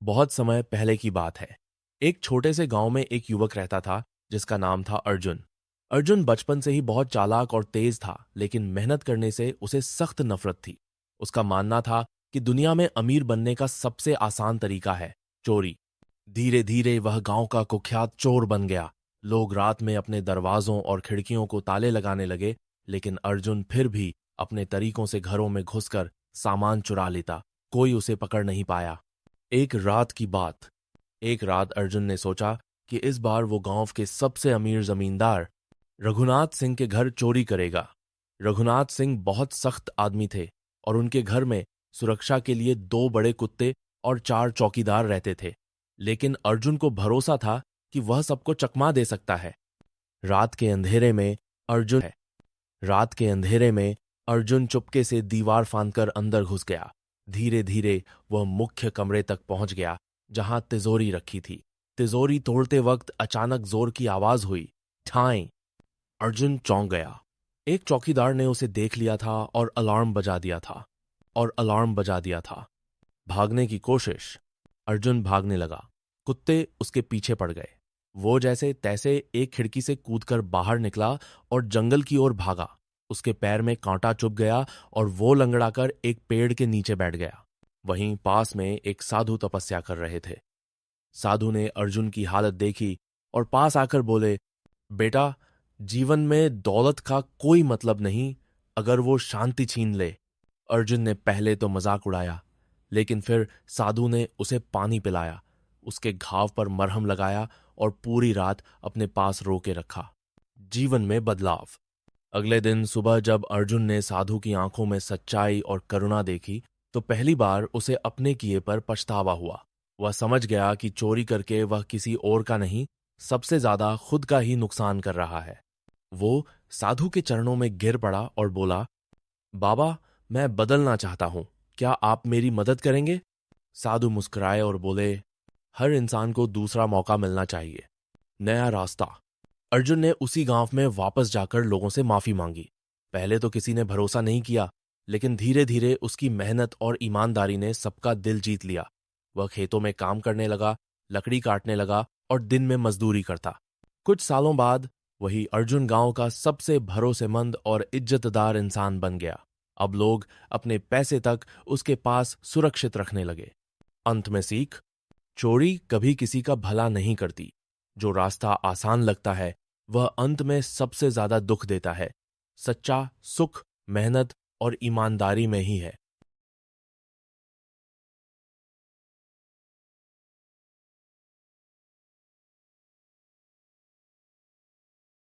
बहुत समय पहले की बात है। एक छोटे से गांव में एक युवक रहता था जिसका नाम था अर्जुन। अर्जुन बचपन से ही बहुत चालाक और तेज था, लेकिन मेहनत करने से उसे सख्त नफरत थी। उसका मानना था कि दुनिया में अमीर बनने का सबसे आसान तरीका है चोरी। धीरे धीरे वह गांव का कुख्यात चोर बन गया। लोग रात में अपने दरवाजों और खिड़कियों को ताले लगाने लगे, लेकिन अर्जुन फिर भी अपने तरीकों से घरों में घुसकर सामान चुरा लेता। कोई उसे पकड़ नहीं पाया। एक रात की बात। एक रात अर्जुन ने सोचा कि इस बार वो गांव के सबसे अमीर जमींदार रघुनाथ सिंह के घर चोरी करेगा। रघुनाथ सिंह बहुत सख्त आदमी थे और उनके घर में सुरक्षा के लिए 2 बड़े कुत्ते और 4 चौकीदार रहते थे। लेकिन अर्जुन को भरोसा था कि वह सबको चकमा दे सकता है। रात के अंधेरे में अर्जुन है रात के अंधेरे में अर्जुन चुपके से दीवार फांदकर अंदर घुस गया। धीरे धीरे वह मुख्य कमरे तक पहुंच गया, जहां तिजोरी रखी थी। तिजोरी तोड़ते वक्त अचानक जोर की आवाज हुई, ठाई। अर्जुन चौंक गया। एक चौकीदार ने उसे देख लिया था और अलार्म बजा दिया था। भागने की कोशिश। अर्जुन भागने लगा। कुत्ते उसके पीछे पड़ गए। वो जैसे तैसे एक खिड़की से कूदकर बाहर निकला और जंगल की ओर भागा। उसके पैर में कांटा चुभ गया और वो लंगड़ाकर एक पेड़ के नीचे बैठ गया। वहीं पास में एक साधु तपस्या कर रहे थे। साधु ने अर्जुन की हालत देखी और पास आकर बोले, बेटा, जीवन में दौलत का कोई मतलब नहीं अगर वो शांति छीन ले। अर्जुन ने पहले तो मजाक उड़ाया, लेकिन फिर साधु ने उसे पानी पिलाया, उसके घाव पर मरहम लगाया और पूरी रात अपने पास रो के रखा। जीवन में बदलाव। अगले दिन सुबह जब अर्जुन ने साधु की आंखों में सच्चाई और करुणा देखी, तो पहली बार उसे अपने किए पर पछतावा हुआ। वह समझ गया कि चोरी करके वह किसी और का नहीं, सबसे ज्यादा खुद का ही नुकसान कर रहा है। वो साधु के चरणों में गिर पड़ा और बोला, बाबा, मैं बदलना चाहता हूं, क्या आप मेरी मदद करेंगे? साधु मुस्कुराए और बोले, हर इंसान को दूसरा मौका मिलना चाहिए। नया रास्ता। अर्जुन ने उसी गांव में वापस जाकर लोगों से माफी मांगी। पहले तो किसी ने भरोसा नहीं किया, लेकिन धीरे धीरे उसकी मेहनत और ईमानदारी ने सबका दिल जीत लिया। वह खेतों में काम करने लगा, लकड़ी काटने लगा और दिन में मजदूरी करता। कुछ सालों बाद वही अर्जुन गांव का सबसे भरोसेमंद और इज्जतदार इंसान बन गया। अब लोग अपने पैसे तक उसके पास सुरक्षित रखने लगे। अंत में सीख। चोरी कभी किसी का भला नहीं करती। जो रास्ता आसान लगता है वह अंत में सबसे ज्यादा दुख देता है। सच्चा सुख मेहनत और ईमानदारी में ही है।